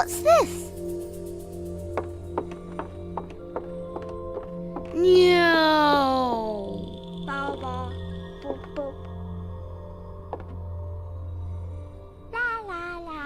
What's this? No. Ba ba boop boop. La la la.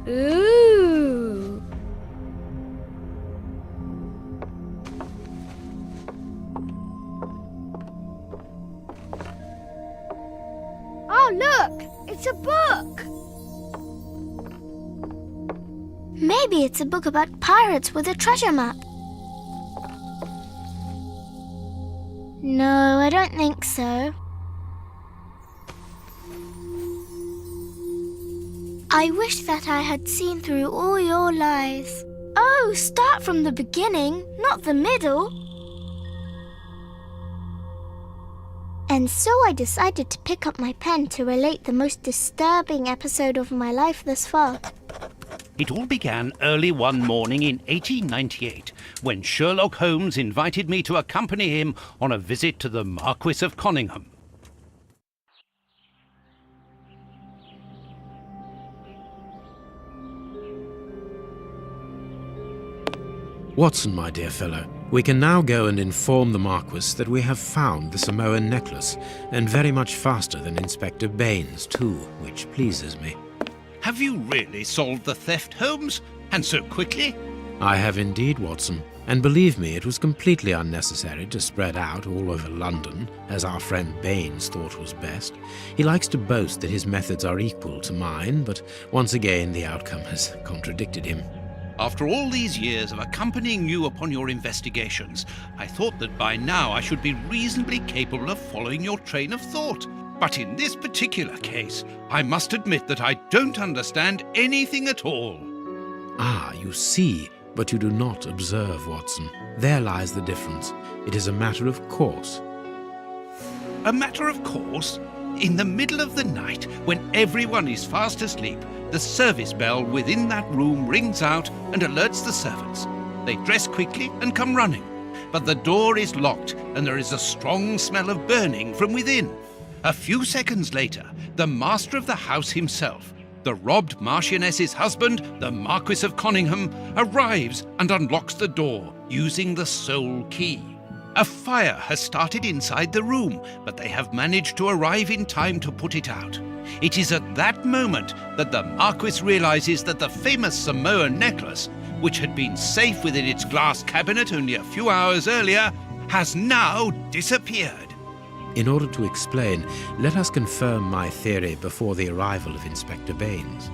Ooh. Oh, look! It's a book! Maybe it's a book about pirates with a treasure map. No, I don't think so. I wish that I had seen through all your lies. Oh, start from the beginning, not the middle. And so I decided to pick up my pen to relate the most disturbing episode of my life thus far. It all began early one morning in 1898, when Sherlock Holmes invited me to accompany him on a visit to the Marquis of Conyngham. Watson, my dear fellow, we can now go and inform the Marquis that we have found the Samoan necklace, and very much faster than Inspector Baines, too, which pleases me. Have you really solved the theft, Holmes? And so quickly? I have indeed, Watson, and believe me, it was completely unnecessary to spread out all over London, as our friend Baines thought was best. He likes to boast that his methods are equal to mine, but once again the outcome has contradicted him. After all these years of accompanying you upon your investigations, I thought that by now I should be reasonably capable of following your train of thought. But in this particular case, I must admit that I don't understand anything at all. Ah, you see, but you do not observe, Watson. There lies the difference. It is a matter of course. A matter of course? In the middle of the night, when everyone is fast asleep, the service bell within that room rings out and alerts the servants. They dress quickly and come running, but the door is locked and there is a strong smell of burning from within. A few seconds later, the master of the house himself, the robbed Marchioness's husband, the Marquis of Conyngham, arrives and unlocks the door using the sole key. A fire has started inside the room, but they have managed to arrive in time to put it out. It is at that moment that the Marquis realizes that the famous Samoan necklace, which had been safe within its glass cabinet only a few hours earlier, has now disappeared. In order to explain, let us confirm my theory before the arrival of Inspector Baines.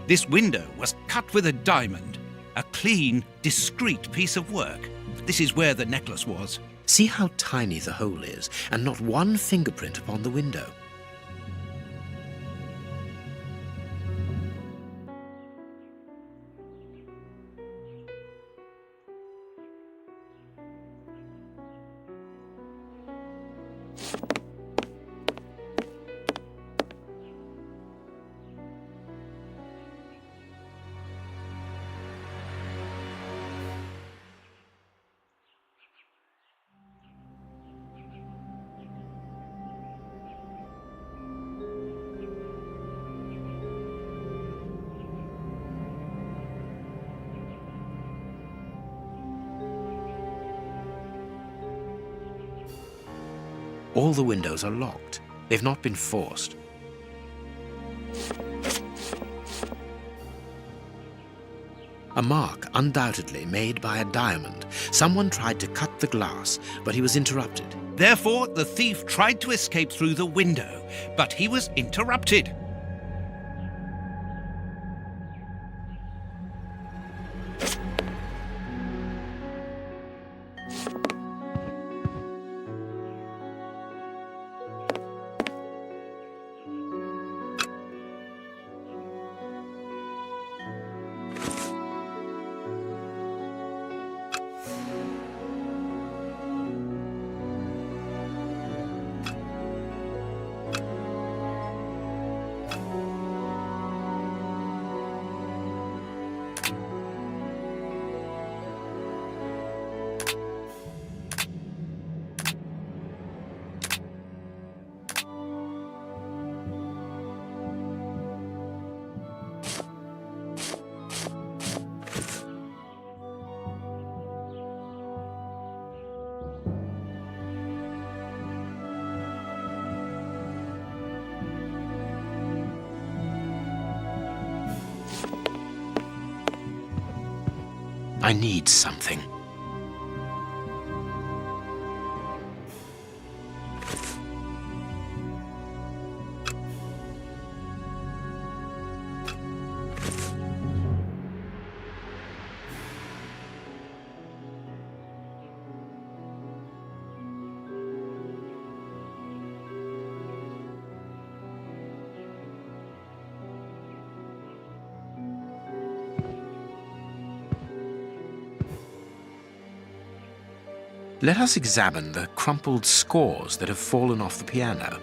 This window was cut with a diamond, a clean, discreet piece of work. This is where the necklace was. See how tiny the hole is, and not one fingerprint upon the window. All the windows are locked. They've not been forced. A mark undoubtedly made by a diamond. Someone tried to cut the glass, but he was interrupted. Therefore, the thief tried to escape through the window, but he was interrupted. I need something. Let us examine the crumpled scores that have fallen off the piano.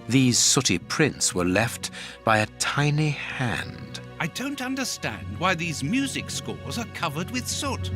These sooty prints were left by a tiny hand. I don't understand why these music scores are covered with soot.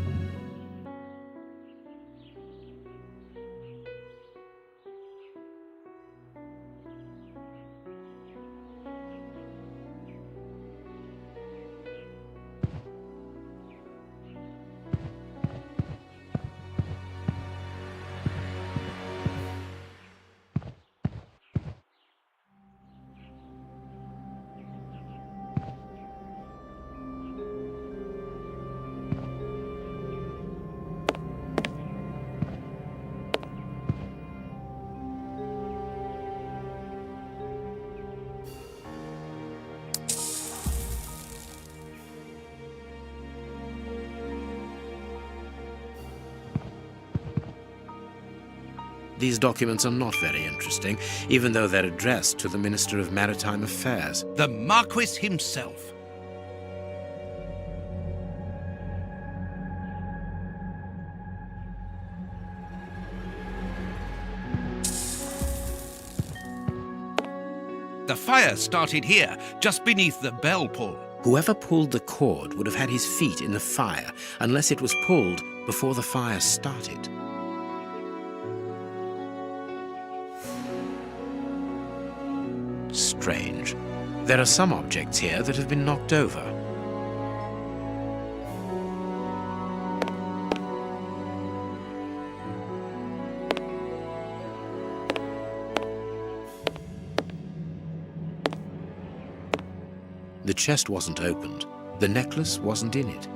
These documents are not very interesting, even though they're addressed to the Minister of Maritime Affairs. The Marquis himself. The fire started here, just beneath the bell pull. Whoever pulled the cord would have had his feet in the fire, unless it was pulled before the fire started. Strange. There are some objects here that have been knocked over. The chest wasn't opened. The necklace wasn't in it.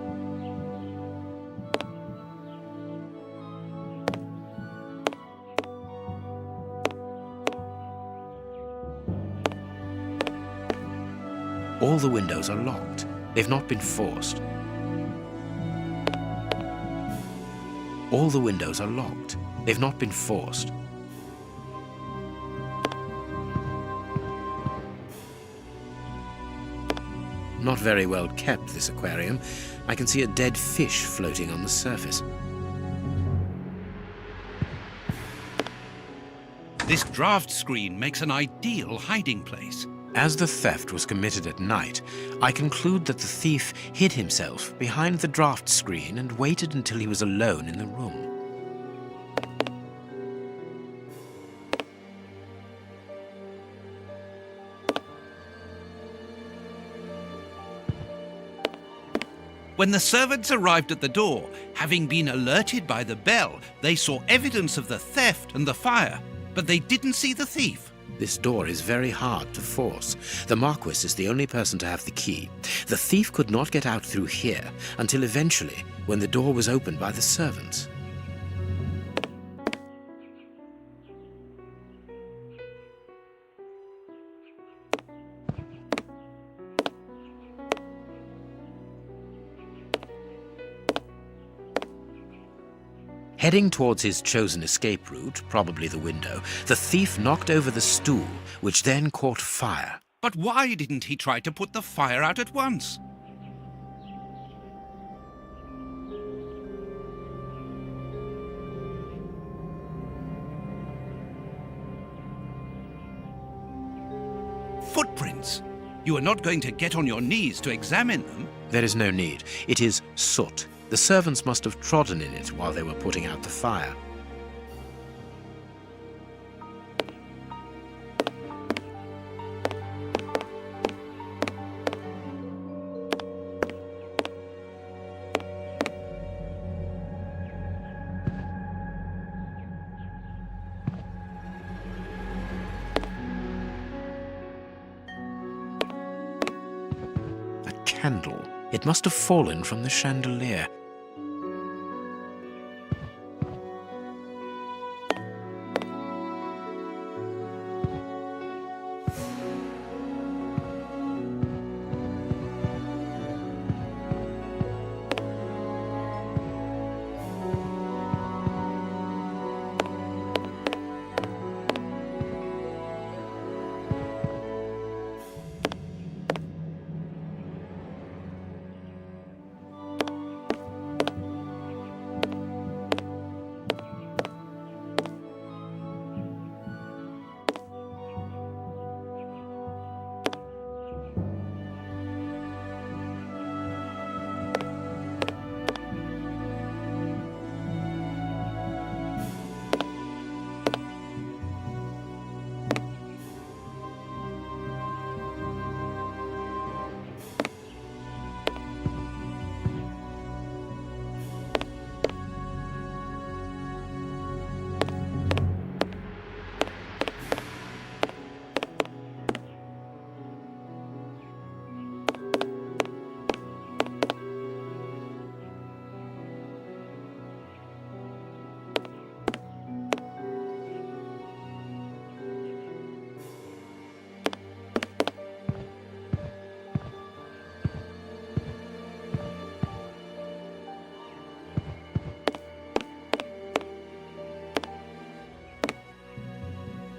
All the windows are locked. They've not been forced. All the windows are locked. They've not been forced. Not very well kept, this aquarium. I can see a dead fish floating on the surface. This draft screen makes an ideal hiding place. As the theft was committed at night, I conclude that the thief hid himself behind the draft screen and waited until he was alone in the room. When the servants arrived at the door, having been alerted by the bell, they saw evidence of the theft and the fire, but they didn't see the thief. This door is very hard to force. The Marquis is the only person to have the key. The thief could not get out through here until eventually, when the door was opened by the servants. Heading towards his chosen escape route, probably the window, the thief knocked over the stool, which then caught fire. But why didn't he try to put the fire out at once? Footprints. You are not going to get on your knees to examine them. There is no need. It is soot. The servants must have trodden in it while they were putting out the fire. A candle. It must have fallen from the chandelier.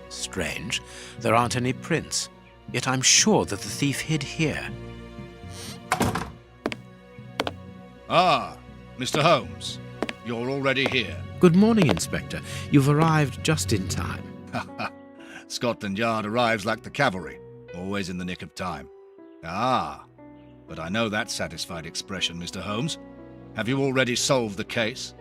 Strange. There aren't any prints. Yet I'm sure that the thief hid here. Ah, Mr. Holmes. You're already here. Good morning, Inspector. You've arrived just in time. Scotland Yard arrives like the cavalry, always in the nick of time. Ah, but I know that satisfied expression, Mr. Holmes. Have you already solved the case?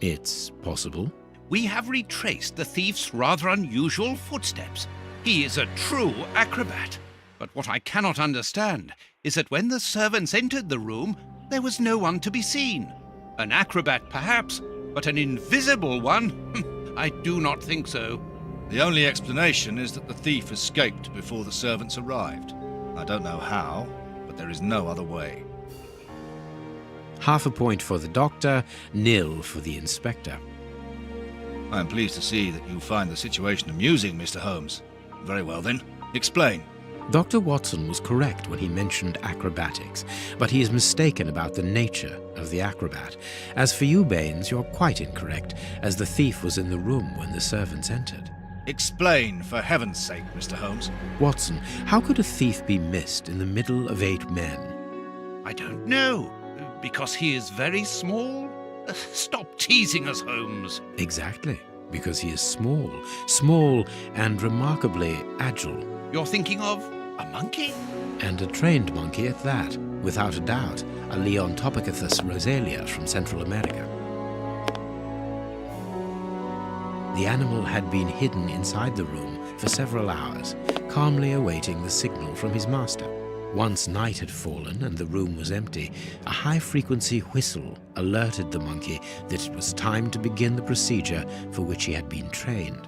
It's possible. We have retraced the thief's rather unusual footsteps. He is a true acrobat. But what I cannot understand is that when the servants entered the room, there was no one to be seen. An acrobat, perhaps, but an invisible one? I do not think so. The only explanation is that the thief escaped before the servants arrived. I don't know how, but there is no other way. Half a point for the doctor, nil for the inspector. I am pleased to see that you find the situation amusing, Mr. Holmes. Very well then, explain. Dr. Watson was correct when he mentioned acrobatics, but he is mistaken about the nature of the acrobat. As for you, Baines, you're quite incorrect, as the thief was in the room when the servants entered. Explain, for heaven's sake, Mr. Holmes. Watson, how could a thief be missed in the middle of 8 men? I don't know. Because he is very small? Stop teasing us, Holmes. Exactly, because he is small. Small and remarkably agile. You're thinking of a monkey? And a trained monkey at that, without a doubt, a Leontopithecus rosalia from Central America. The animal had been hidden inside the room for several hours, calmly awaiting the signal from his master. Once night had fallen and the room was empty, a high-frequency whistle alerted the monkey that it was time to begin the procedure for which he had been trained.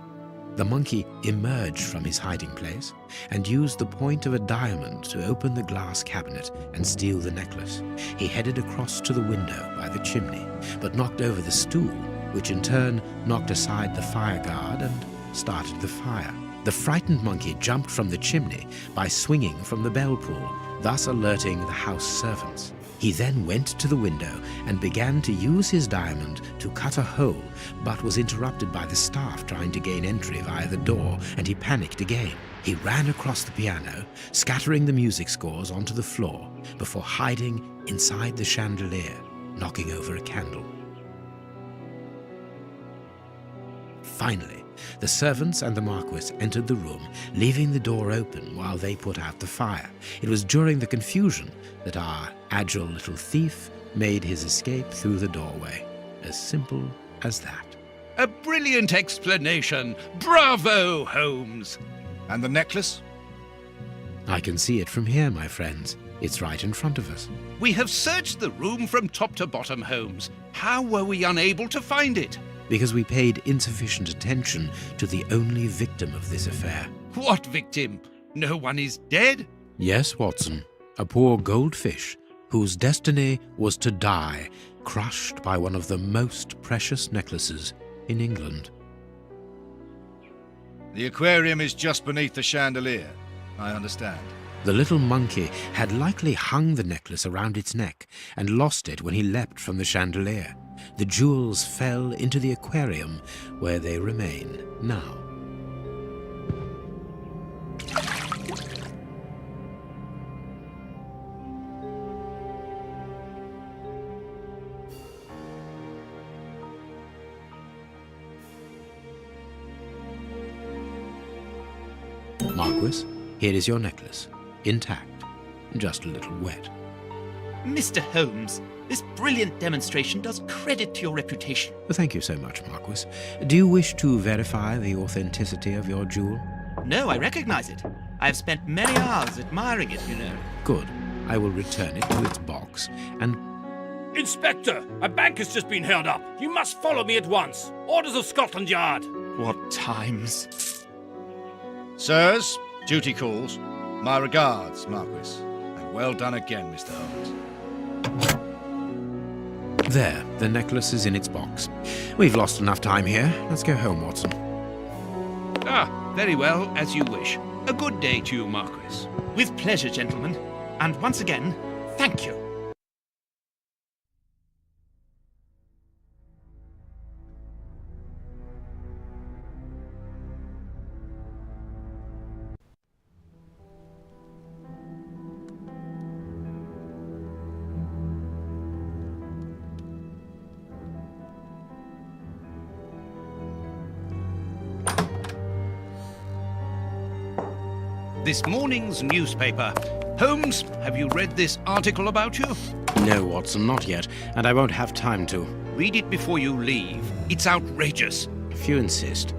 The monkey emerged from his hiding place and used the point of a diamond to open the glass cabinet and steal the necklace. He headed across to the window by the chimney, but knocked over the stool, which in turn knocked aside the fire guard and started the fire. The frightened monkey jumped from the chimney by swinging from the bell pull, thus alerting the house servants. He then went to the window and began to use his diamond to cut a hole, but was interrupted by the staff trying to gain entry via the door, and he panicked again. He ran across the piano, scattering the music scores onto the floor, before hiding inside the chandelier, knocking over a candle. Finally, the servants and the Marquis entered the room, leaving the door open while they put out the fire. It was during the confusion that our agile little thief made his escape through the doorway. As simple as that. A brilliant explanation. Bravo, Holmes. And the necklace? I can see it from here, my friends. It's right in front of us. We have searched the room from top to bottom, Holmes. How were we unable to find it? Because we paid insufficient attention to the only victim of this affair. What victim? No one is dead? Yes, Watson. A poor goldfish whose destiny was to die, crushed by one of the most precious necklaces in England. The aquarium is just beneath the chandelier. I understand. The little monkey had likely hung the necklace around its neck and lost it when he leapt from the chandelier. The jewels fell into the aquarium, where they remain now. Marquis, here is your necklace, intact, just a little wet. Mr. Holmes, this brilliant demonstration does credit to your reputation. Thank you so much, Marquis. Do you wish to verify the authenticity of your jewel? No, I recognize it. I have spent many hours admiring it, you know. Good. I will return it to its box and... Inspector, a bank has just been held up. You must follow me at once. Orders of Scotland Yard. What times? Sirs, duty calls. My regards, Marquis. And well done again, Mr. Holmes. There, the necklace is in its box. We've lost enough time here. Let's go home, Watson. Ah, very well, as you wish. A good day to you, Marquis. With pleasure, gentlemen. And once again, thank you. This morning's newspaper. Holmes, have you read this article about you? No, Watson, not yet, and I won't have time to. Read it before you leave. It's outrageous. If you insist.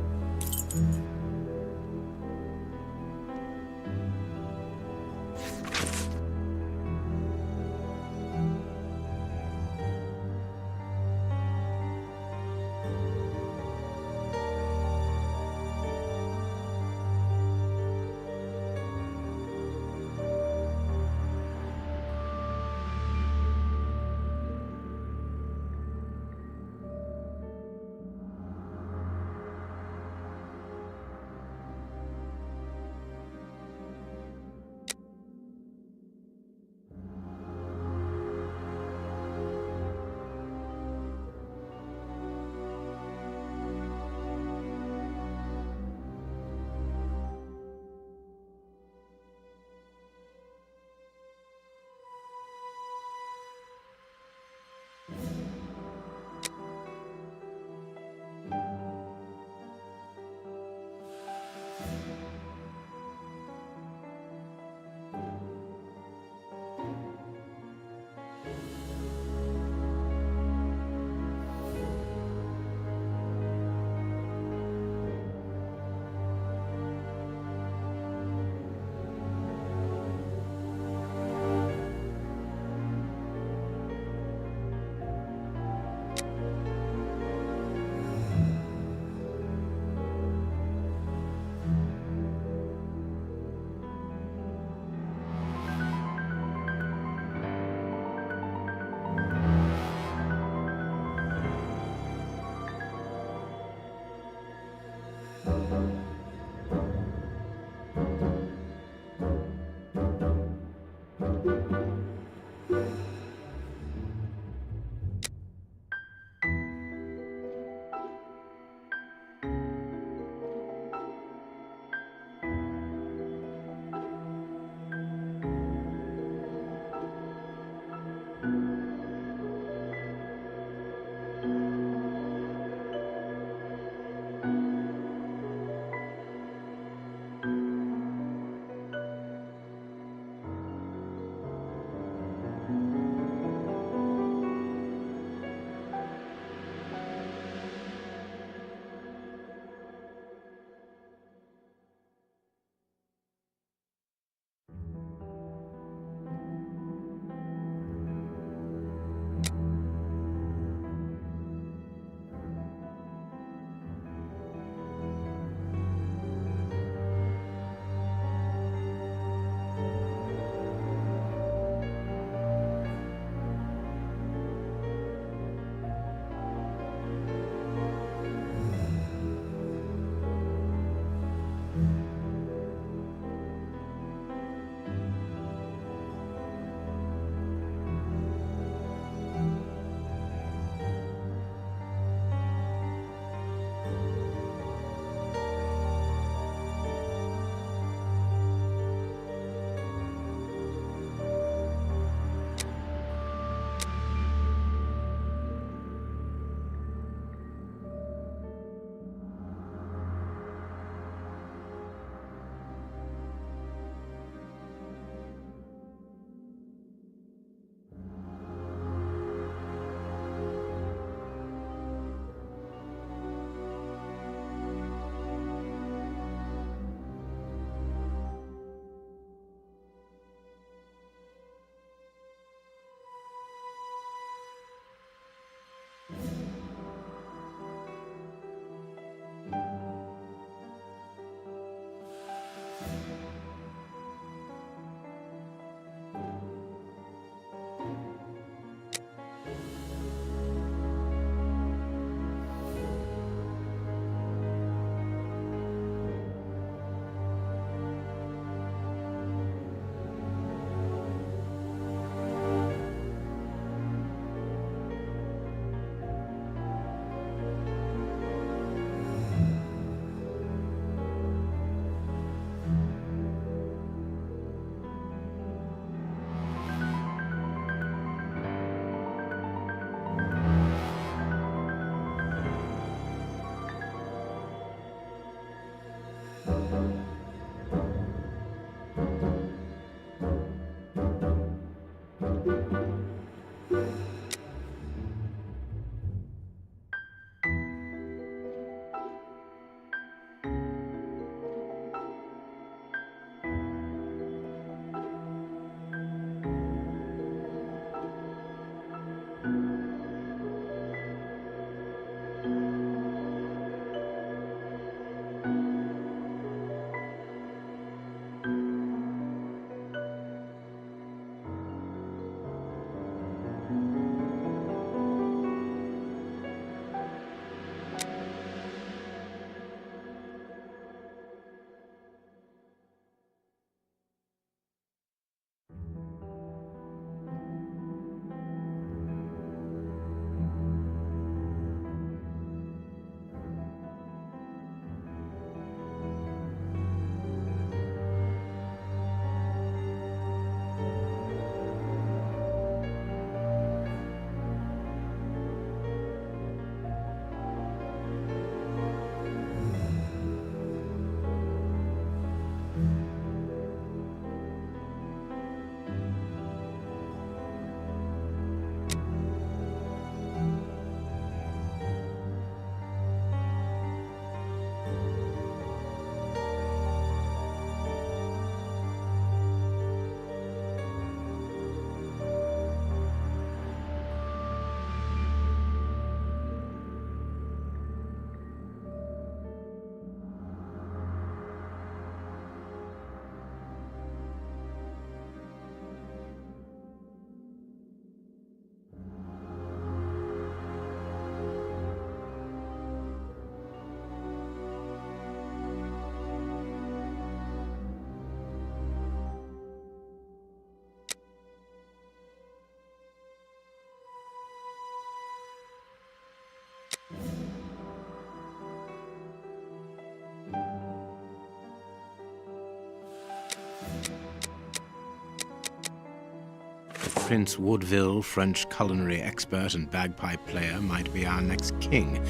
Prince Woodville, French culinary expert and bagpipe player, might be our next king.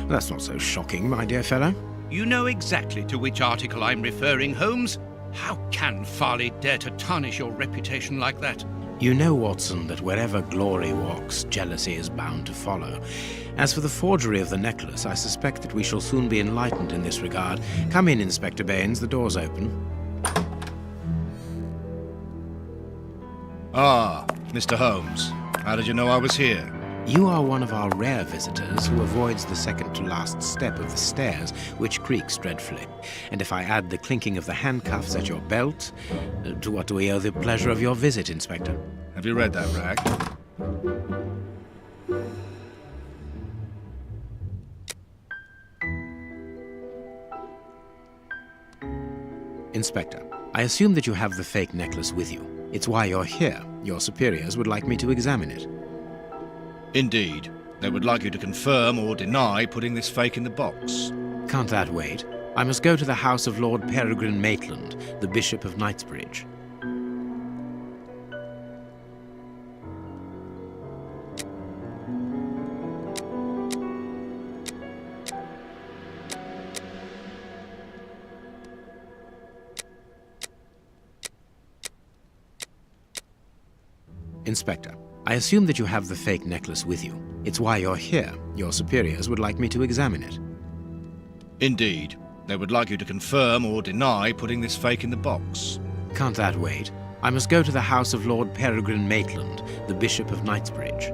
That's not so shocking, my dear fellow. You know exactly to which article I'm referring, Holmes. How can Farley dare to tarnish your reputation like that? You know, Watson, that wherever glory walks, jealousy is bound to follow. As for the forgery of the necklace, I suspect that we shall soon be enlightened in this regard. Come in, Inspector Baines, the door's open. Ah, Mr. Holmes. How did you know I was here? You are one of our rare visitors who avoids the second-to-last step of the stairs, which creaks dreadfully. And if I add the clinking of the handcuffs at your belt, to what do we owe the pleasure of your visit, Inspector? Have you read that rag? Inspector, I assume that you have the fake necklace with you. It's why you're here. Your superiors would like me to examine it. Indeed. They would like you to confirm or deny putting this fake in the box. Can't that wait? I must go to the house of Lord Peregrine Maitland, the Bishop of Knightsbridge. Inspector, I assume that you have the fake necklace with you. It's why you're here. Your superiors would like me to examine it. Indeed. They would like you to confirm or deny putting this fake in the box. Can't that wait? I must go to the house of Lord Peregrine Maitland, the Bishop of Knightsbridge.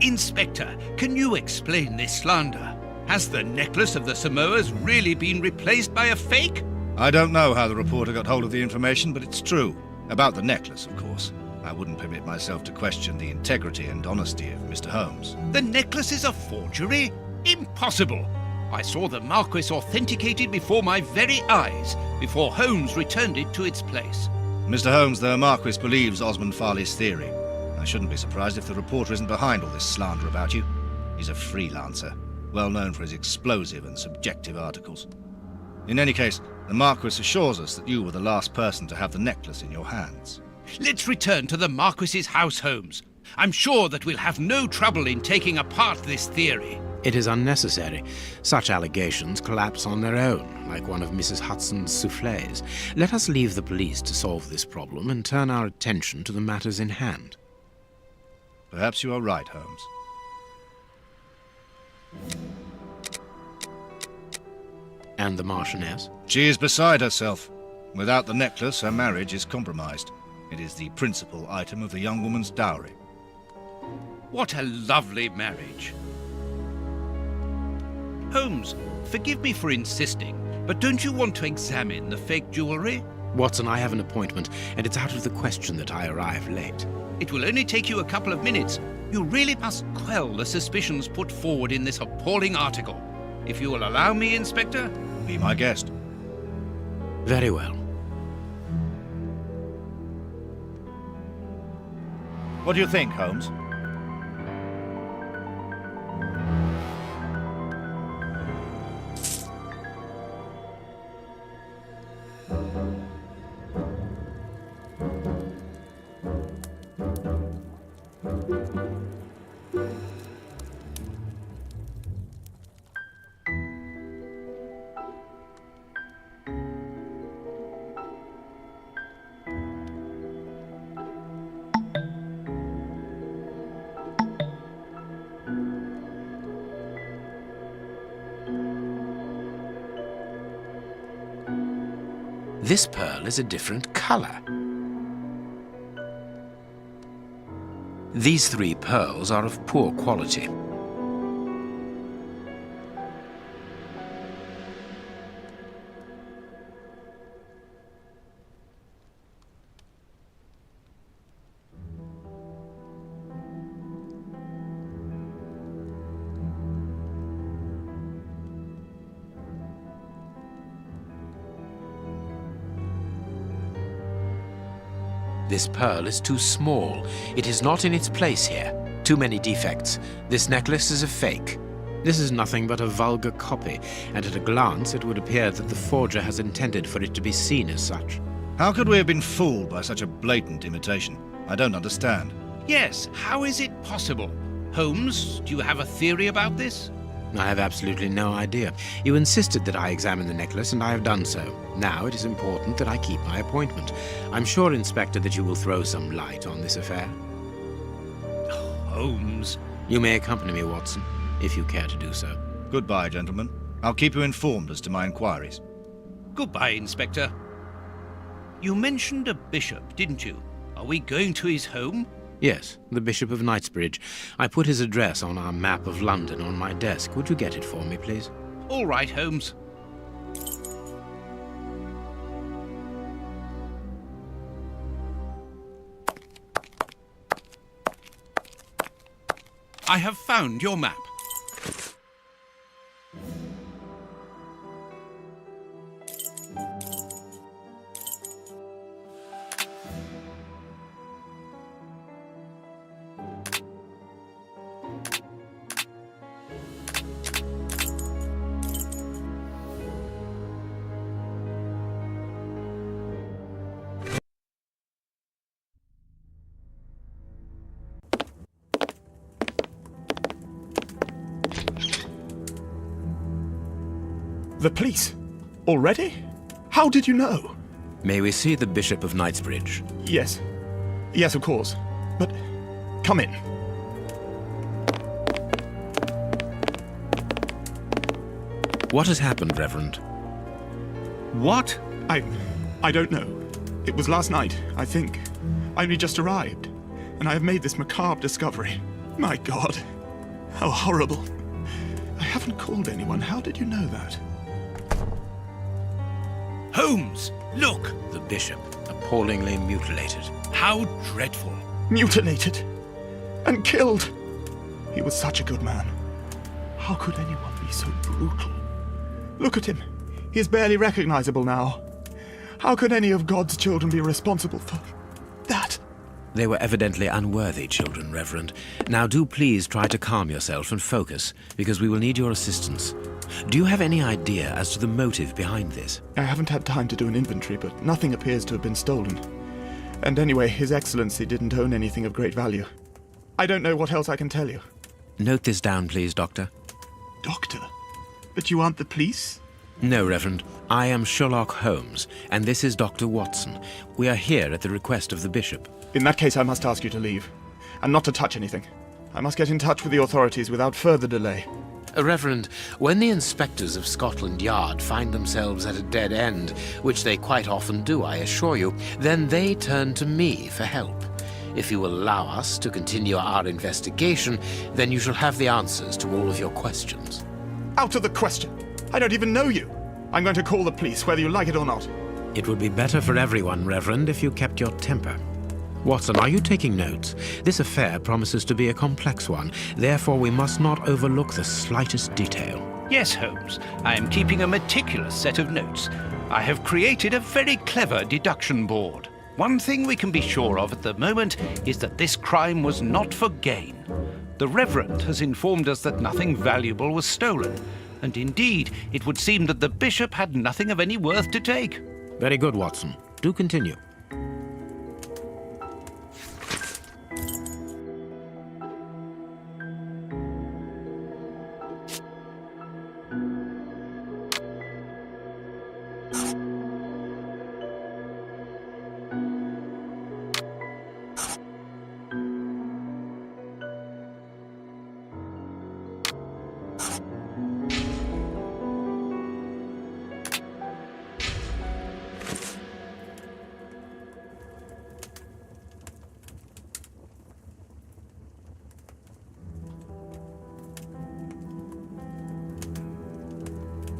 Inspector, can you explain this slander? Has the necklace of the Samoas really been replaced by a fake? I don't know how the reporter got hold of the information, but it's true. About the necklace, of course. I wouldn't permit myself to question the integrity and honesty of Mr. Holmes. The necklace is a forgery? Impossible! I saw the Marquis authenticated before my very eyes, before Holmes returned it to its place. Mr. Holmes, the Marquis believes Osmond Farley's theory. I shouldn't be surprised if the reporter isn't behind all this slander about you. He's a freelancer, well known for his explosive and subjective articles. In any case, the Marquis assures us that you were the last person to have the necklace in your hands. Let's return to the Marquis's house, Holmes. I'm sure that we'll have no trouble in taking apart this theory. It is unnecessary. Such allegations collapse on their own, like one of Mrs. Hudson's soufflés. Let us leave the police to solve this problem and turn our attention to the matters in hand. Perhaps you are right, Holmes. And the Marchioness? She is beside herself. Without the necklace, her marriage is compromised. It is the principal item of the young woman's dowry. What a lovely marriage. Holmes, forgive me for insisting, but don't you want to examine the fake jewelry? Watson, I have an appointment, and it's out of the question that I arrive late. It will only take you a couple of minutes. You really must quell the suspicions put forward in this appalling article. If you will allow me, Inspector? Be my guest. Very well. What do you think, Holmes? This pearl is a different color. These 3 pearls are of poor quality. This pearl is too small. It is not in its place here. Too many defects. This necklace is a fake. This is nothing but a vulgar copy, and at a glance it would appear that the forger has intended for it to be seen as such. How could we have been fooled by such a blatant imitation? I don't understand. Yes, how is it possible? Holmes, do you have a theory about this? I have absolutely no idea. You insisted that I examine the necklace, and I have done so. Now it is important that I keep my appointment. I'm sure, Inspector, that you will throw some light on this affair. Holmes. You may accompany me, Watson, if you care to do so. Goodbye, gentlemen. I'll keep you informed as to my inquiries. Goodbye, Inspector. You mentioned a bishop, didn't you? Are we going to his home? Yes, the Bishop of Knightsbridge. I put his address on our map of London on my desk. Would you get it for me, please? All right, Holmes. I have found your map. The police? Already? How did you know? May we see the Bishop of Knightsbridge? Yes. Yes, of course. But come in. What has happened, Reverend? What? I don't know. It was last night, I think. I only just arrived, and I have made this macabre discovery. My God. How horrible. I haven't called anyone. How did you know that? Holmes, look! The Bishop, appallingly mutilated. How dreadful. Mutilated. And killed. He was such a good man. How could anyone be so brutal? Look at him. He is barely recognizable now. How could any of God's children be responsible for that? They were evidently unworthy children, Reverend. Now do please try to calm yourself and focus, because we will need your assistance. Do you have any idea as to the motive behind this? I haven't had time to do an inventory, but nothing appears to have been stolen. And anyway, His Excellency didn't own anything of great value. I don't know what else I can tell you. Note this down, please, Doctor. Doctor? But you aren't the police? No, Reverend. I am Sherlock Holmes, and this is Dr. Watson. We are here at the request of the Bishop. In that case, I must ask you to leave, and not to touch anything. I must get in touch with the authorities without further delay. Reverend, when the inspectors of Scotland Yard find themselves at a dead end, which they quite often do, I assure you, then they turn to me for help. If you will allow us to continue our investigation, then you shall have the answers to all of your questions. Out of the question! I don't even know you! I'm going to call the police, whether you like it or not. It would be better for everyone, Reverend, if you kept your temper. Watson, are you taking notes? This affair promises to be a complex one. Therefore, we must not overlook the slightest detail. Yes, Holmes. I am keeping a meticulous set of notes. I have created a very clever deduction board. One thing we can be sure of at the moment is that this crime was not for gain. The Reverend has informed us that nothing valuable was stolen, and indeed, it would seem that the Bishop had nothing of any worth to take. Very good, Watson. Do continue.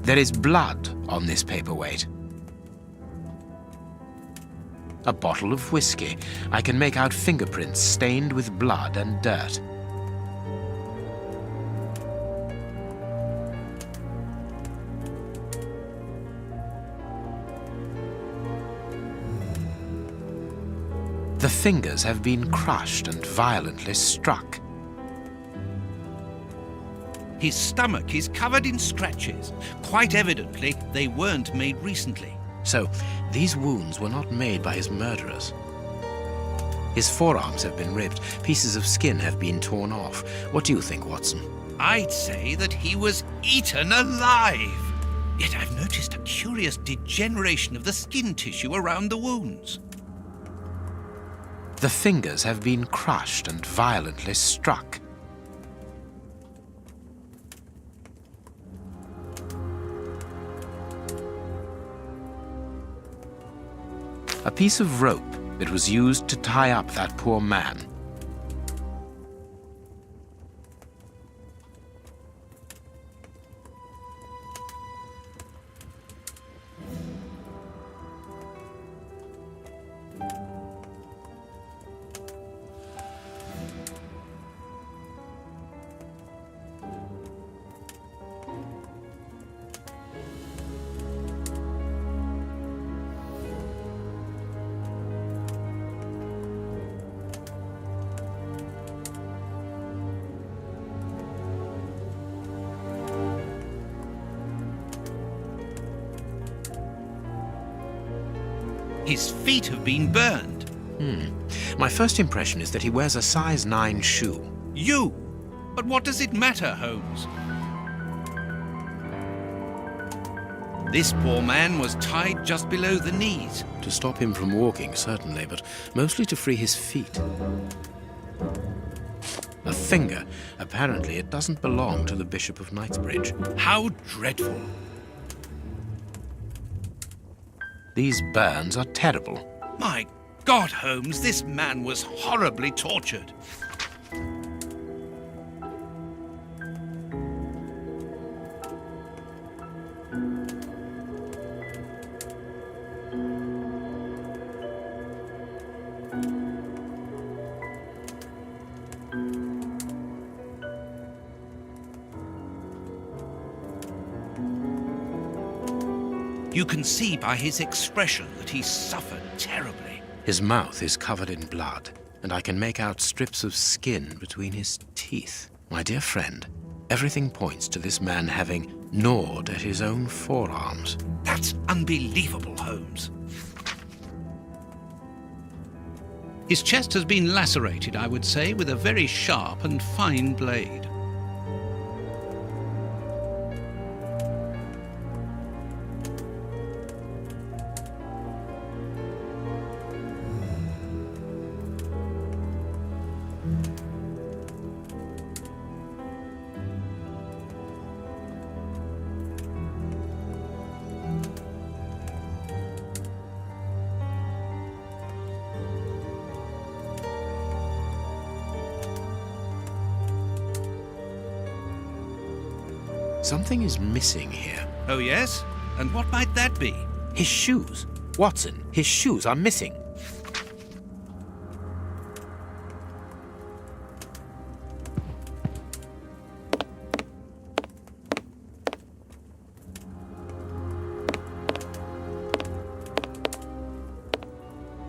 There is blood on this paperweight. A bottle of whiskey. I can make out fingerprints stained with blood and dirt. The fingers have been crushed and violently struck. His stomach is covered in scratches. Quite evidently, they weren't made recently. So, these wounds were not made by his murderers. His forearms have been ripped, pieces of skin have been torn off. What do you think, Watson? I'd say that he was eaten alive. Yet I've noticed a curious degeneration of the skin tissue around the wounds. The fingers have been crushed and violently struck. A piece of rope that was used to tie up that poor man. His feet have been burned. My first impression is that he wears a size 9 shoe. You! But what does it matter, Holmes? This poor man was tied just below the knees. To stop him from walking, certainly, but mostly to free his feet. A finger. Apparently, it doesn't belong to the Bishop of Knightsbridge. How dreadful. These burns are terrible. My God, Holmes, this man was horribly tortured. You can see by his expression that he suffered terribly. His mouth is covered in blood, and I can make out strips of skin between his teeth. My dear friend, everything points to this man having gnawed at his own forearms. That's unbelievable, Holmes. His chest has been lacerated, I would say, with a very sharp and fine blade. Something is missing here. Oh, yes? And what might that be? His shoes. Watson, his shoes are missing.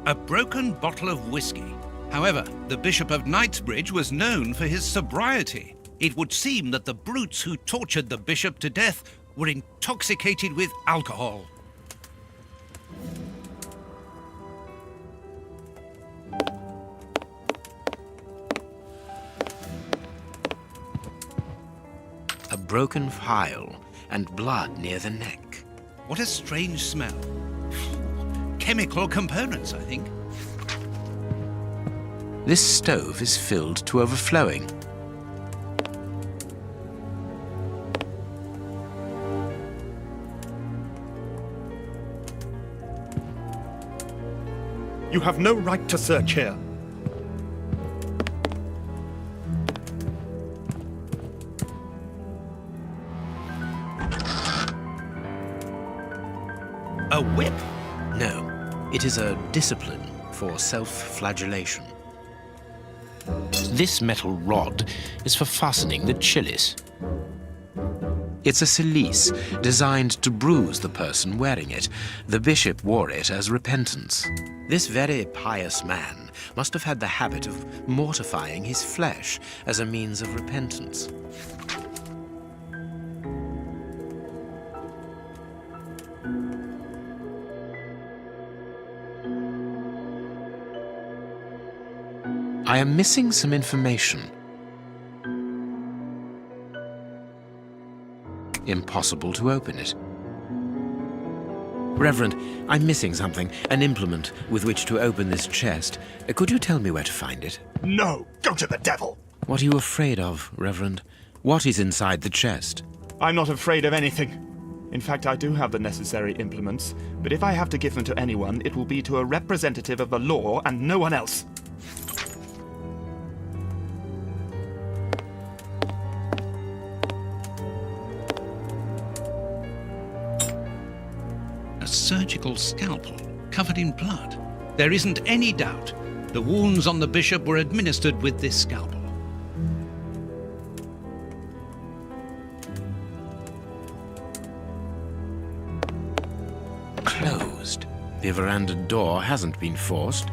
A broken bottle of whiskey. However, the Bishop of Knightsbridge was known for his sobriety. It would seem that the brutes who tortured the bishop to death were intoxicated with alcohol. A broken phial and blood near the neck. What a strange smell. Chemical components, I think. This stove is filled to overflowing. You have no right to search here. A whip? No, it is a discipline for self-flagellation. This metal rod is for fastening the chilies. It's a cilice designed to bruise the person wearing it. The bishop wore it as repentance. This very pious man must have had the habit of mortifying his flesh as a means of repentance. I am missing some information. Impossible to open it. Reverend, I'm missing something, an implement with which to open this chest. Could you tell me where to find it? No! Go to the devil! What are you afraid of, Reverend? What is inside the chest? I'm not afraid of anything. In fact, I do have the necessary implements, but if I have to give them to anyone, it will be to a representative of the law and no one else. A surgical scalpel covered in blood. There isn't any doubt. The wounds on the bishop were administered with this scalpel. Closed. The veranda door hasn't been forced.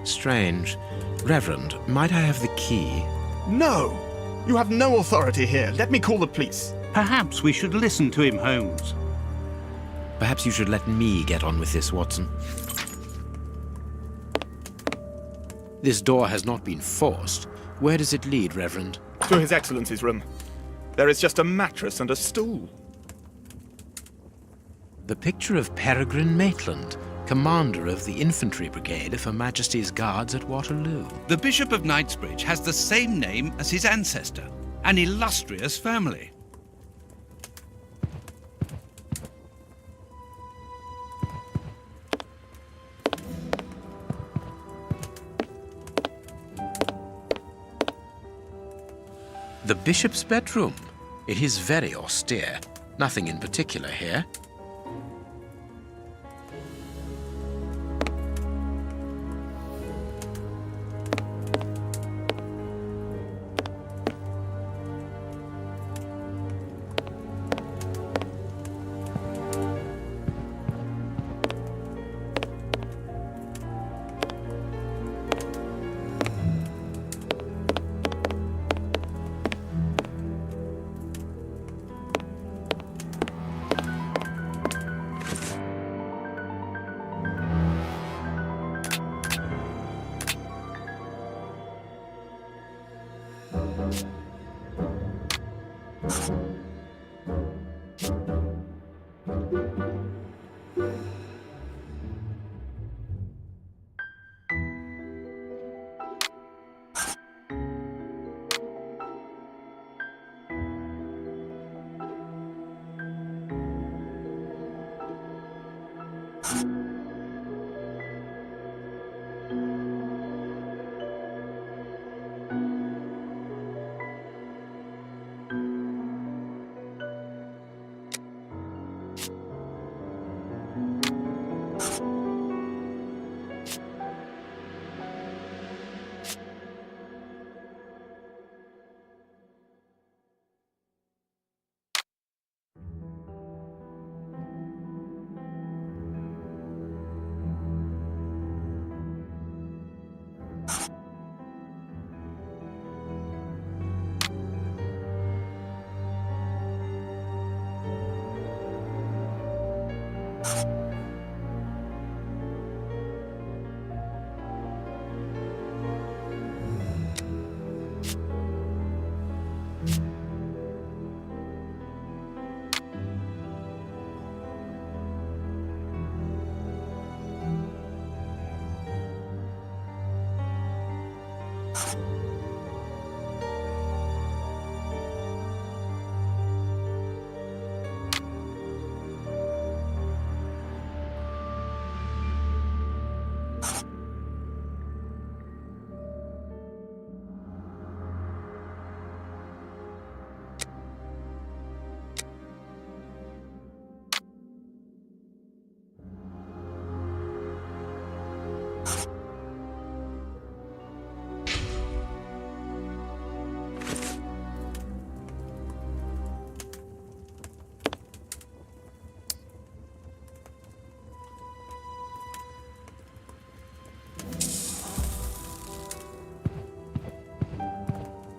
Strange. Reverend, might I have the key? No! You have no authority here. Let me call the police. Perhaps we should listen to him, Holmes. Perhaps you should let me get on with this, Watson. This door has not been forced. Where does it lead, Reverend? To His Excellency's room. There is just a mattress and a stool. The picture of Peregrine Maitland, commander of the infantry brigade of Her Majesty's Guards at Waterloo. The Bishop of Knightsbridge has the same name as his ancestor, an illustrious family. The bishop's bedroom. It is very austere. Nothing in particular here.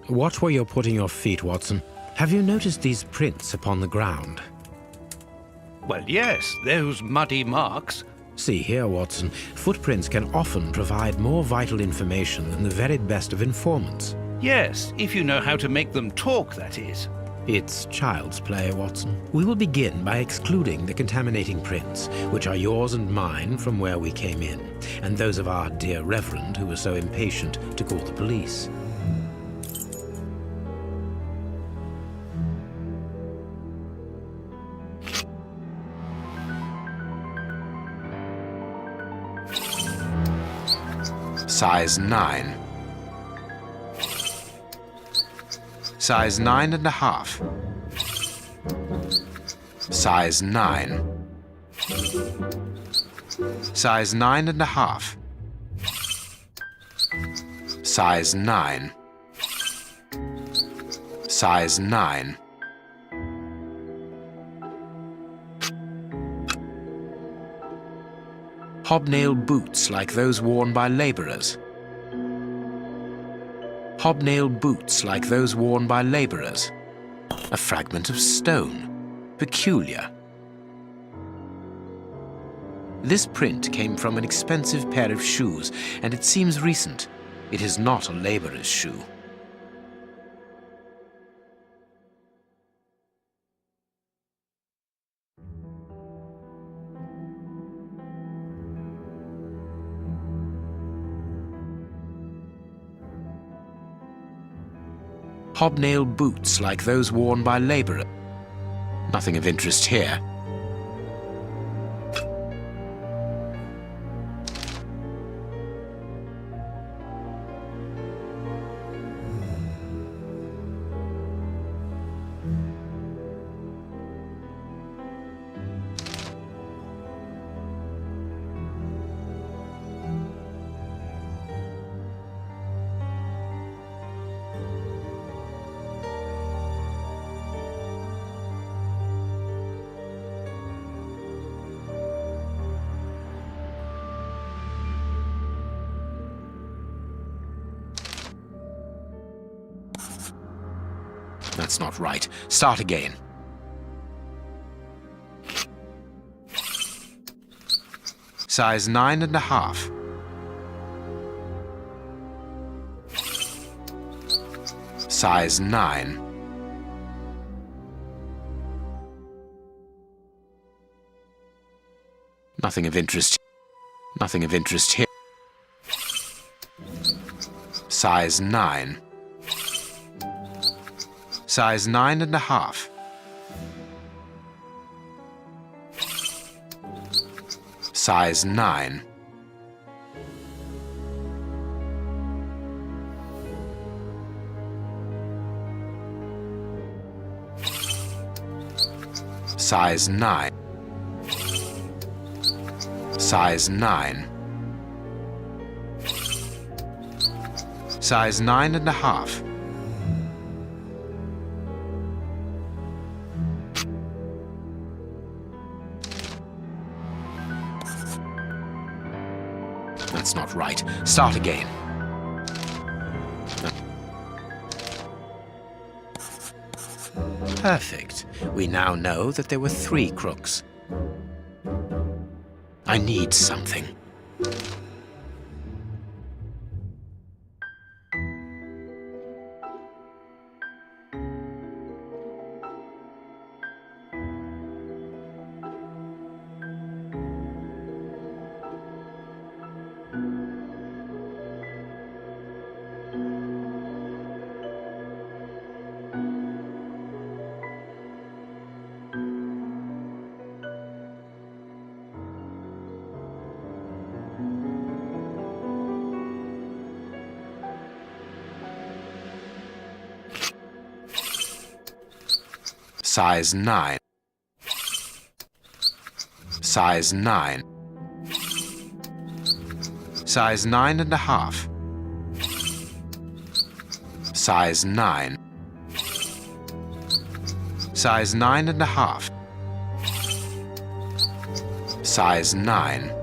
Watch where you're putting your feet, Watson. Have you noticed these prints upon the ground? Well, yes, those muddy marks. See here, Watson, footprints can often provide more vital information than the very best of informants. Yes, if you know how to make them talk, that is. It's child's play, Watson. We will begin by excluding the contaminating prints, which are yours and mine from where we came in, and those of our dear Reverend who was so impatient to call the police. Size 9. Size 9.5. Size 9. Size 9.5. Size 9. Size 9. Hobnail boots like those worn by laborers. Hobnail boots like those worn by laborers. A fragment of stone. Peculiar. This print came from an expensive pair of shoes, and it seems recent. It is not a laborer's shoe. Hobnail boots like those worn by laborers. Nothing of interest here. That's not right. Start again. Size 9.5. Size 9. Nothing of interest. Nothing of interest here. Size 9. Size 9.5. Size 9. Size 9. Size 9. Size 9.5. That's not right. Start again. Perfect. We now know that there were 3 crooks. I need something. Size 9. Size 9. Size 9.5. Size 9. Size 9.5. Size 9.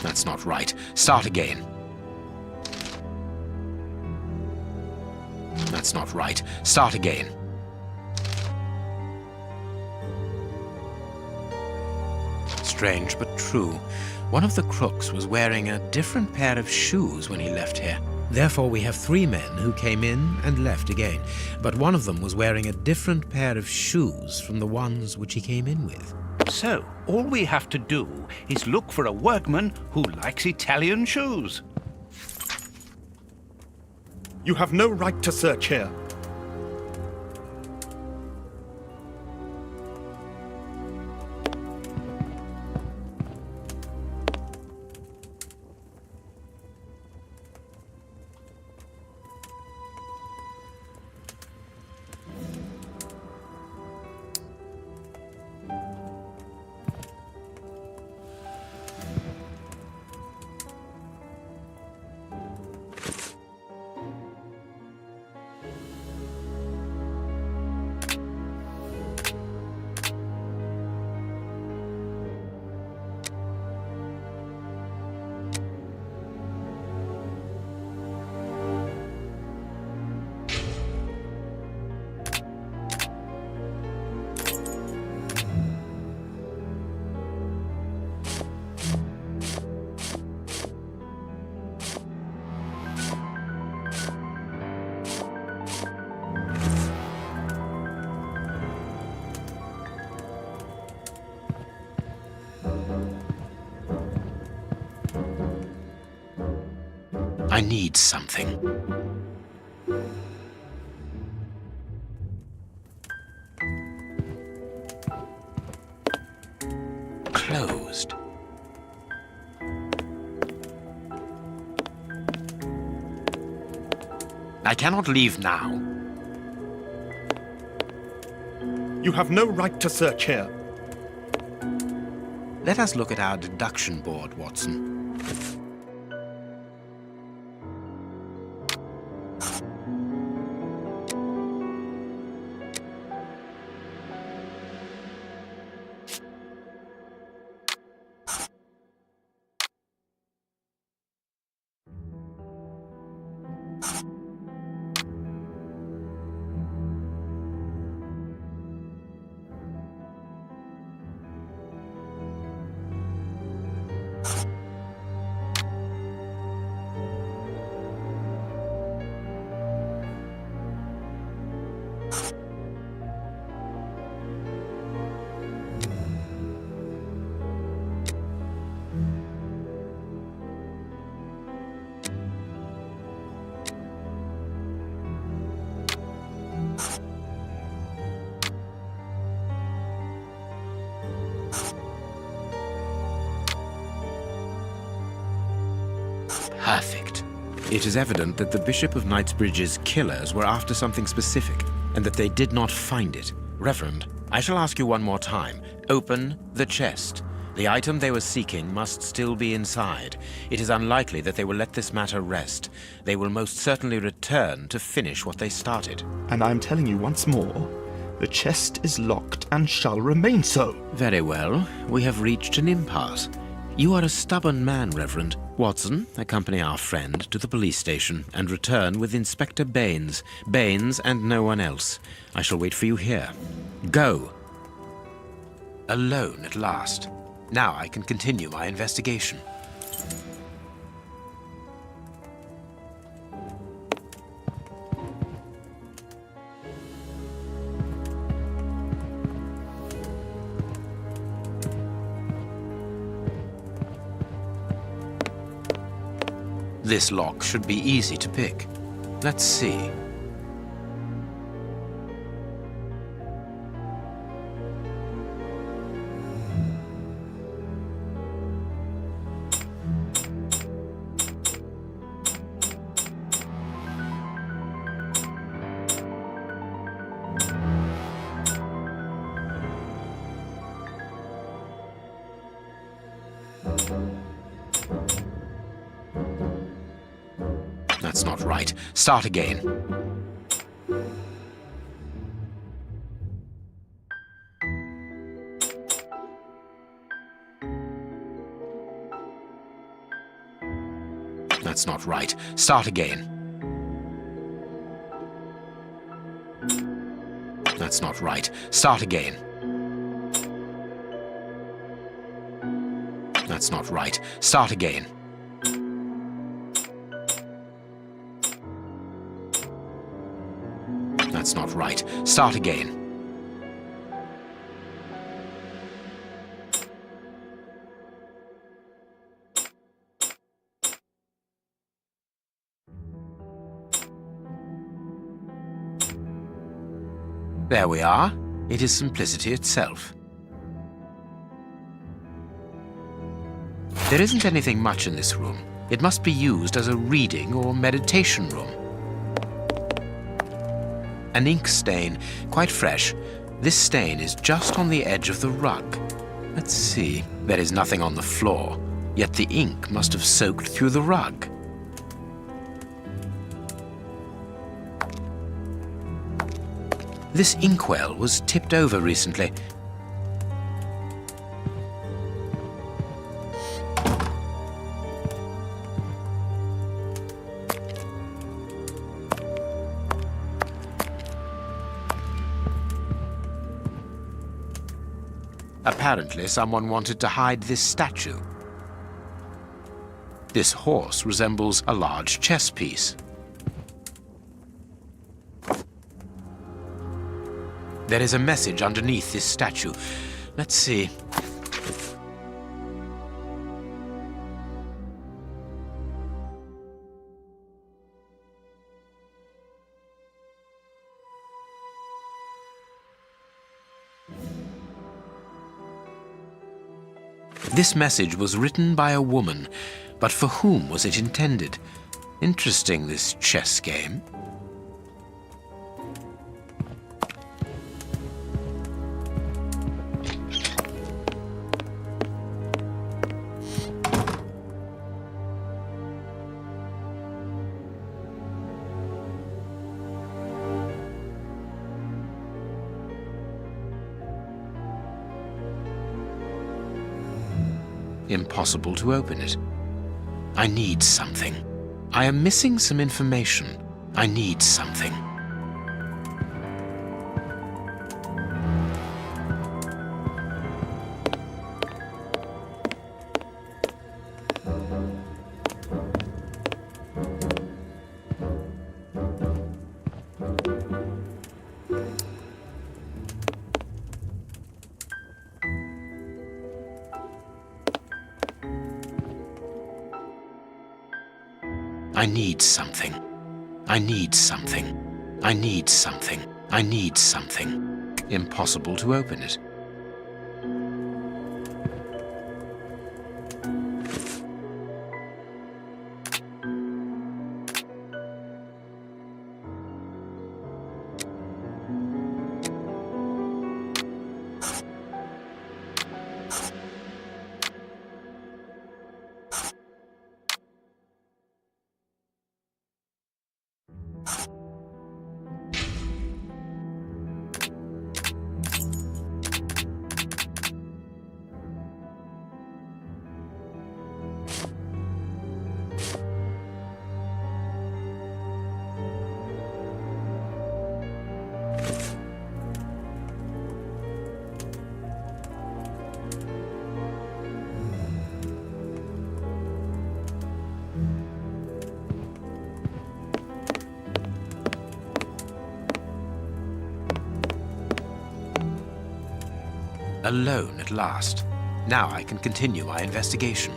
That's not right. Start again. That's not right. Start again. Strange but true. One of the crooks was wearing a different pair of shoes when he left here. Therefore, we have 3 men who came in and left again, but one of them was wearing a different pair of shoes from the ones which he came in with. So, all we have to do is look for a workman who likes Italian shoes. You have no right to search here. I need something. Closed. I cannot leave now. You have no right to search here. Let us look at our deduction board, Watson. Perfect. It is evident that the Bishop of Knightsbridge's killers were after something specific, and that they did not find it. Reverend, I shall ask you one more time. Open the chest. The item they were seeking must still be inside. It is unlikely that they will let this matter rest. They will most certainly return to finish what they started. And I am telling you once more, the chest is locked and shall remain so. Very well. We have reached an impasse. You are a stubborn man, Reverend. Watson, accompany our friend to the police station and return with Inspector Baines. Baines and no one else. I shall wait for you here. Go. Alone at last. Now I can continue my investigation. This lock should be easy to pick. Let's see. That's not right. Start again. That's not right. Start again. That's not right. Start again. That's not right. Start again. That's not right. Start again. There we are. It is simplicity itself. There isn't anything much in this room. It must be used as a reading or meditation room. An ink stain, quite fresh. This stain is just on the edge of the rug. Let's see. There is nothing on the floor, yet the ink must have soaked through the rug. This inkwell was tipped over recently. Apparently, someone wanted to hide this statue. This horse resembles a large chess piece. There is a message underneath this statue. Let's see. This message was written by a woman, but for whom was it intended? Interesting, this chess game. Impossible to open it. I need something. I am missing some information. I need something. I need something. I need something. I need something. I need something. Impossible to open it. Alone at last. Now I can continue my investigation.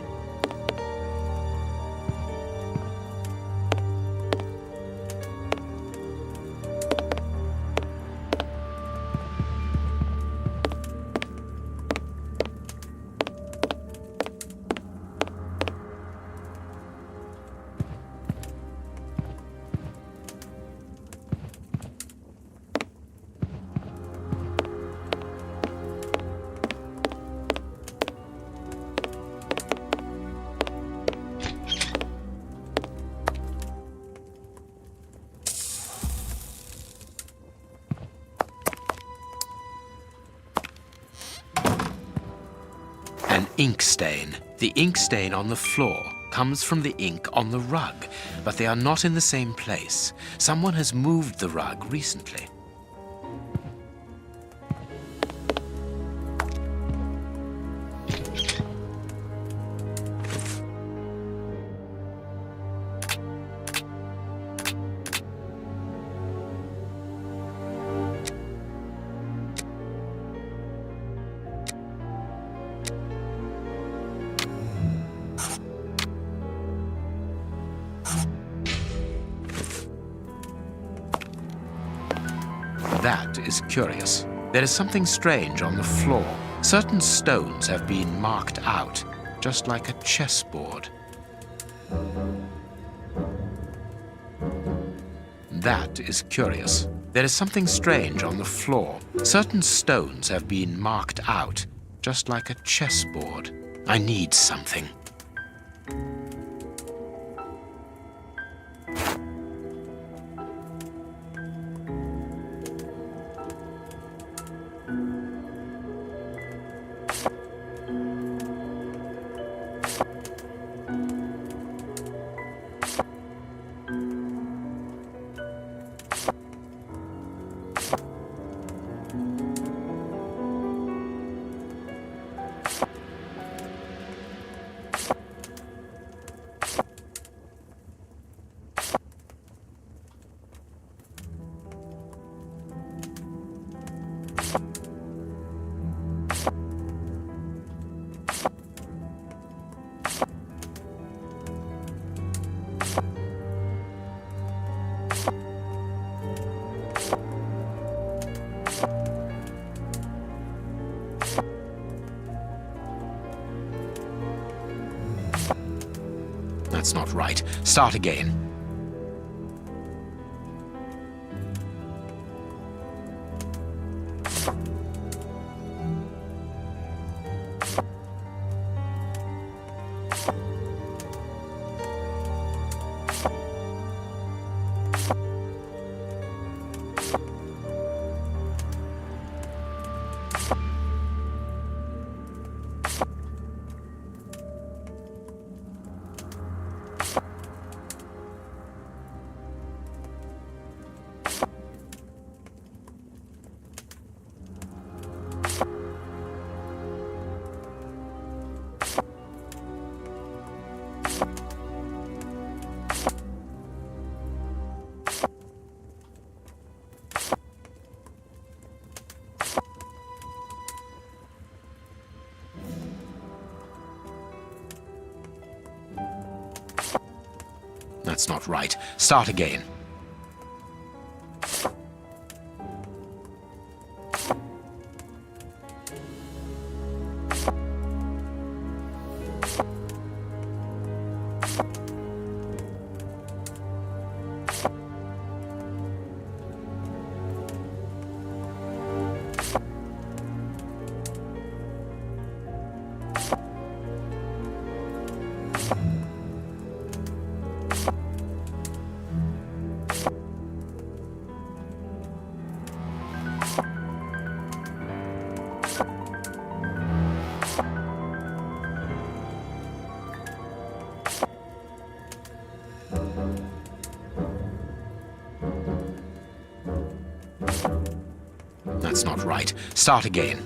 Ink stain. The ink stain on the floor comes from the ink on the rug, but they are not in the same place. Someone has moved the rug recently. That is curious. There is something strange on the floor. Certain stones have been marked out, just like a chessboard. That is curious. There is something strange on the floor. Certain stones have been marked out, just like a chessboard. I need something. That's not right. Start again. That's not right. Start again. That's not right. Start again.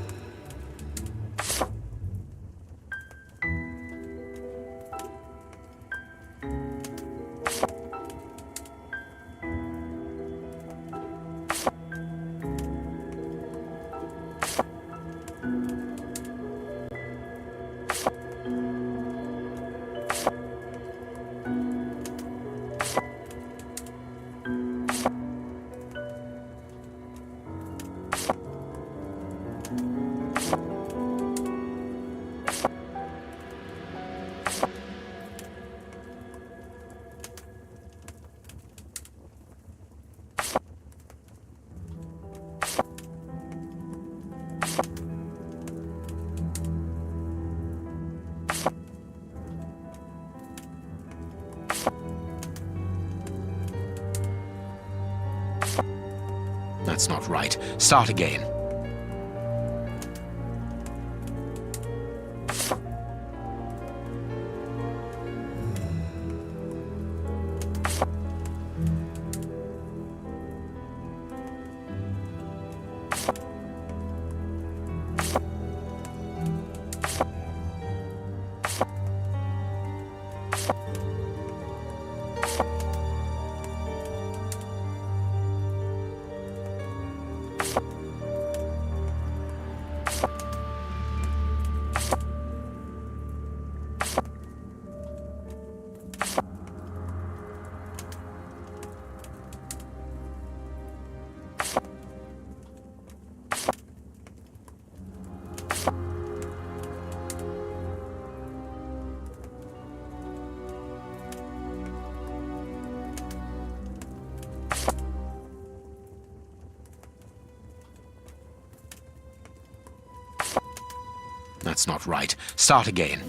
That's not right. Start again. That's not right. Start again.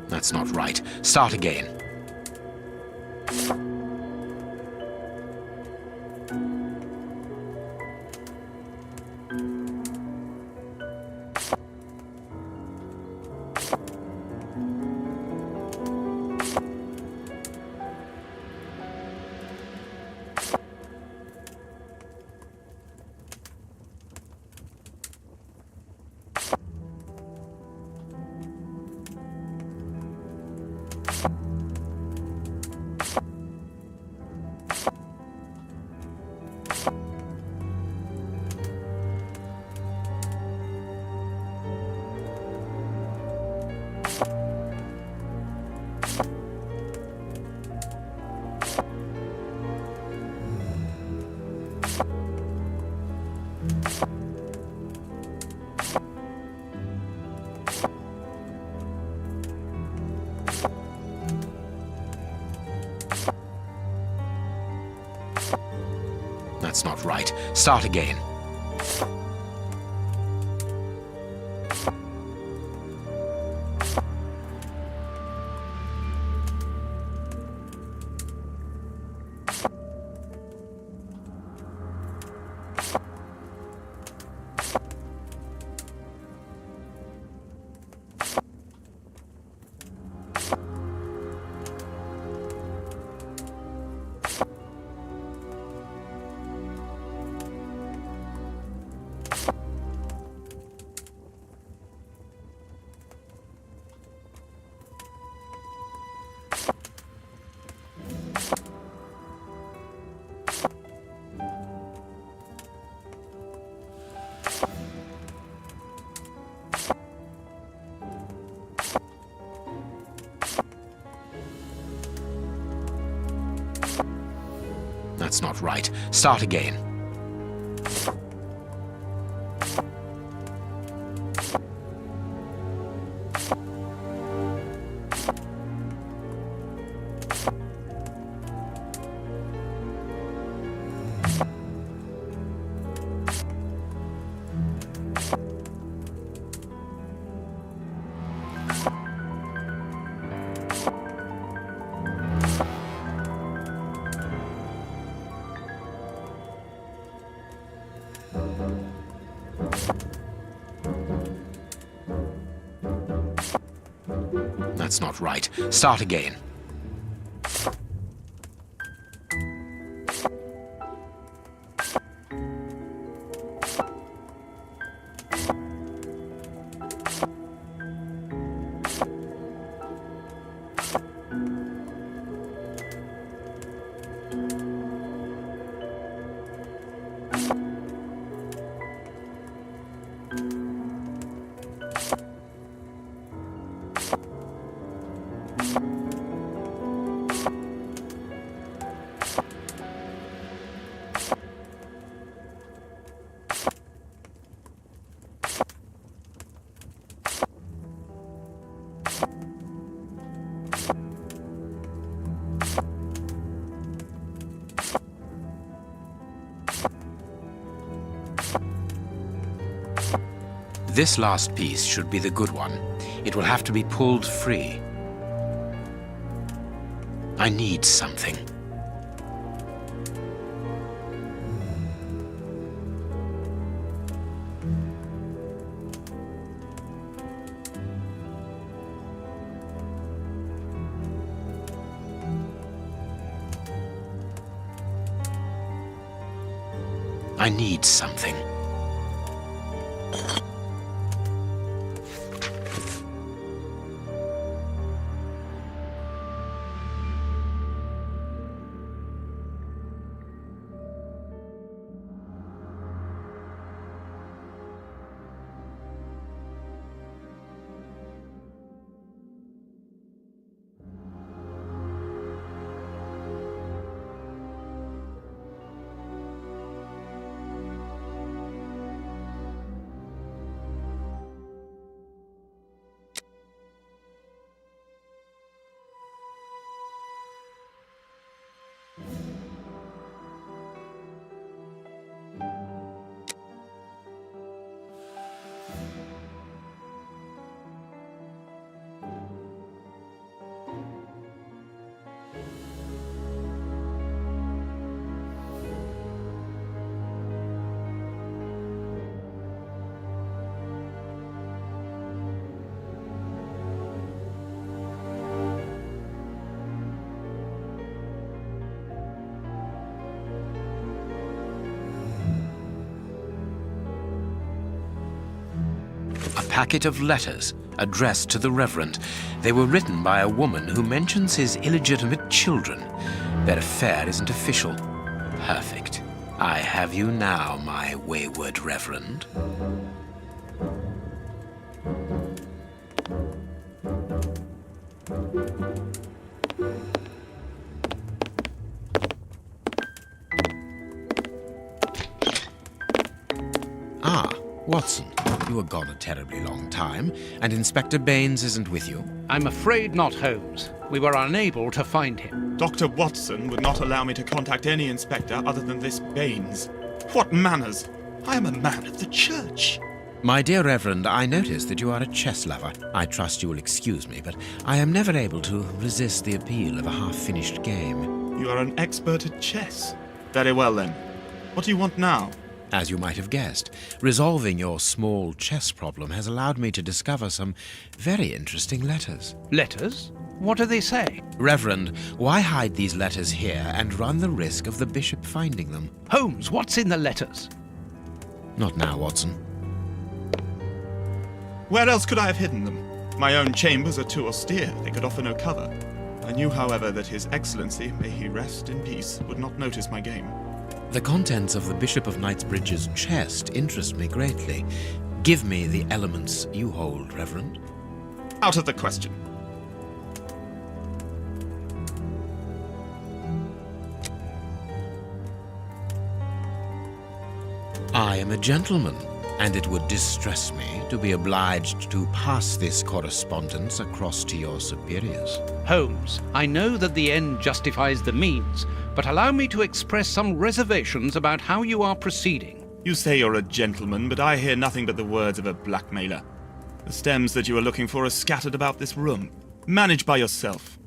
That's not right. Start again. That's not right. Start again. That's not right. Start again. That's not right. Start again. This last piece should be the good one. It will have to be pulled free. I need something. I need something. A packet of letters addressed to the Reverend. They were written by a woman who mentions his illegitimate children. Their affair isn't official. Perfect. I have you now, my wayward Reverend. Ah, Watson. You were gone a terribly long time, and Inspector Baines isn't with you. I'm afraid not, Holmes. We were unable to find him. Dr. Watson would not allow me to contact any inspector other than this Baines. What manners! I am a man of the church. My dear Reverend, I notice that you are a chess lover. I trust you will excuse me, but I am never able to resist the appeal of a half-finished game. You are an expert at chess. Very well, then. What do you want now? As you might have guessed, resolving your small chess problem has allowed me to discover some very interesting letters. Letters? What do they say? Reverend, why hide these letters here and run the risk of the bishop finding them? Holmes, what's in the letters? Not now, Watson. Where else could I have hidden them? My own chambers are too austere. They could offer no cover. I knew, however, that His Excellency, may he rest in peace, would not notice my game. The contents of the Bishop of Knightsbridge's chest interest me greatly. Give me the elements you hold, Reverend. Out of the question. I am a gentleman, and it would distress me to be obliged to pass this correspondence across to your superiors. Holmes, I know that the end justifies the means, but allow me to express some reservations about how you are proceeding. You say you're a gentleman, but I hear nothing but the words of a blackmailer. The stems that you are looking for are scattered about this room. Manage by yourself.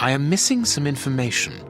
I am missing some information.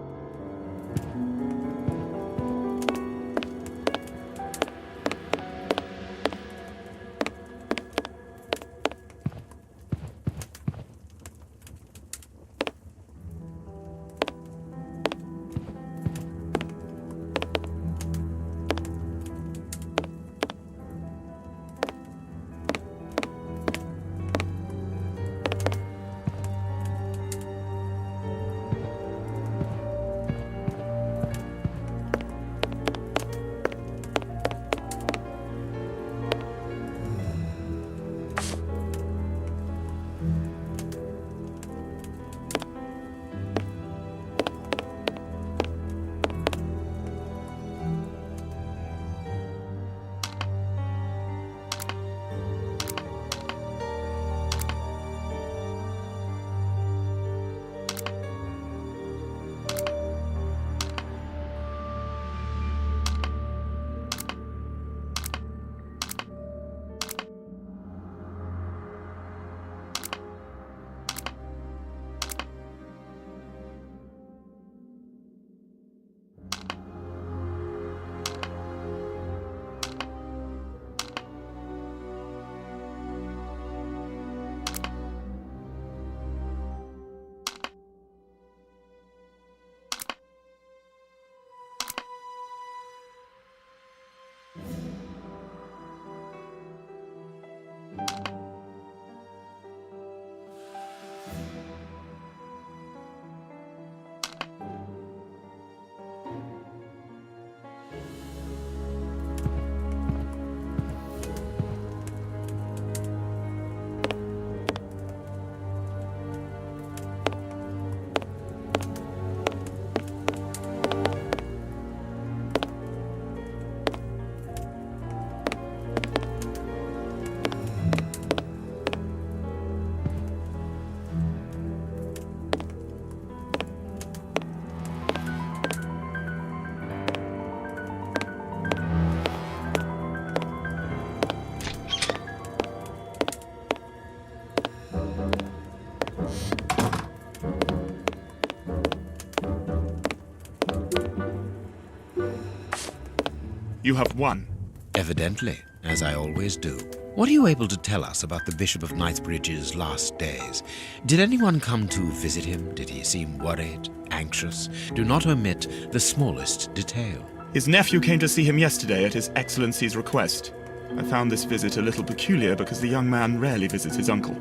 You have won. Evidently, as I always do. What are you able to tell us about the Bishop of Knightsbridge's last days? Did anyone come to visit him? Did he seem worried, anxious? Do not omit the smallest detail. His nephew came to see him yesterday at His Excellency's request. I found this visit a little peculiar because the young man rarely visits his uncle.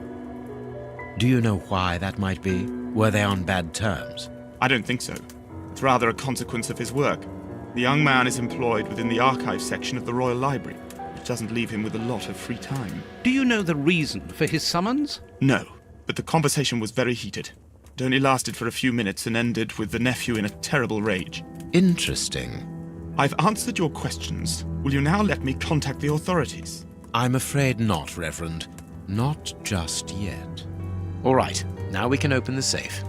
Do you know why that might be? Were they on bad terms? I don't think so. It's rather a consequence of his work. The young man is employed within the archives section of the Royal Library, which doesn't leave him with a lot of free time. Do you know the reason for his summons? No, but the conversation was very heated. It only lasted for a few minutes and ended with the nephew in a terrible rage. Interesting. I've answered your questions. Will you now let me contact the authorities? I'm afraid not, Reverend. Not just yet. All right, now we can open the safe.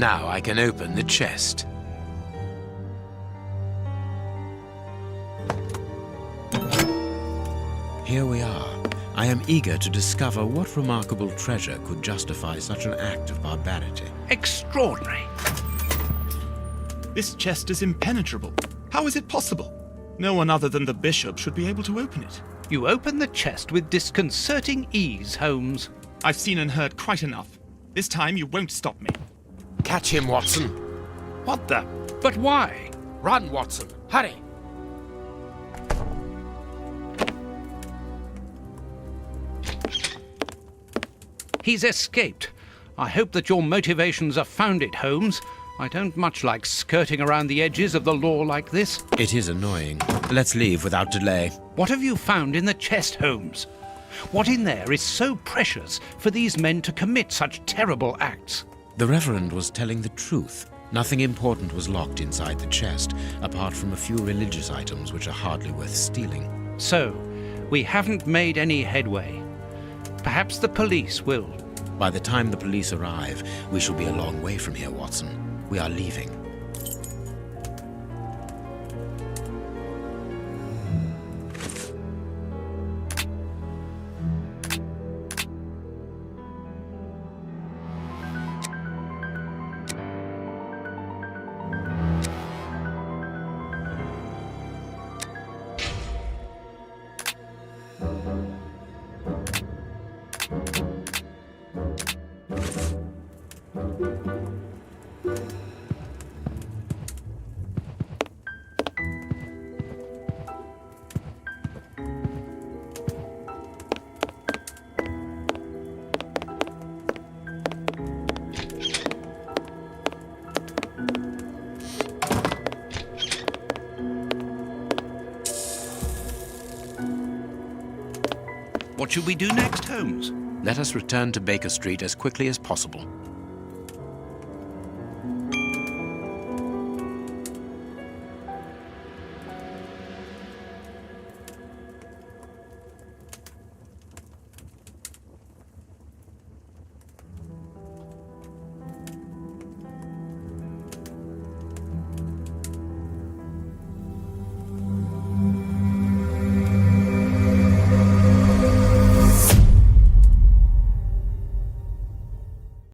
Now I can open the chest. Here we are. I am eager to discover what remarkable treasure could justify such an act of barbarity. Extraordinary. This chest is impenetrable. How is it possible? No one other than the bishop should be able to open it. You open the chest with disconcerting ease, Holmes. I've seen and heard quite enough. This time you won't stop me. Catch him, Watson. What the? But why? Run, Watson. Hurry. He's escaped. I hope that your motivations are founded, Holmes. I don't much like skirting around the edges of the law like this. It is annoying. Let's leave without delay. What have you found in the chest, Holmes? What in there is so precious for these men to commit such terrible acts? The Reverend was telling the truth. Nothing important was locked inside the chest, apart from a few religious items which are hardly worth stealing. So, we haven't made any headway. Perhaps the police will. By the time the police arrive, we shall be a long way from here, Watson. We are leaving. What should we do next, Holmes? Let us return to Baker Street as quickly as possible.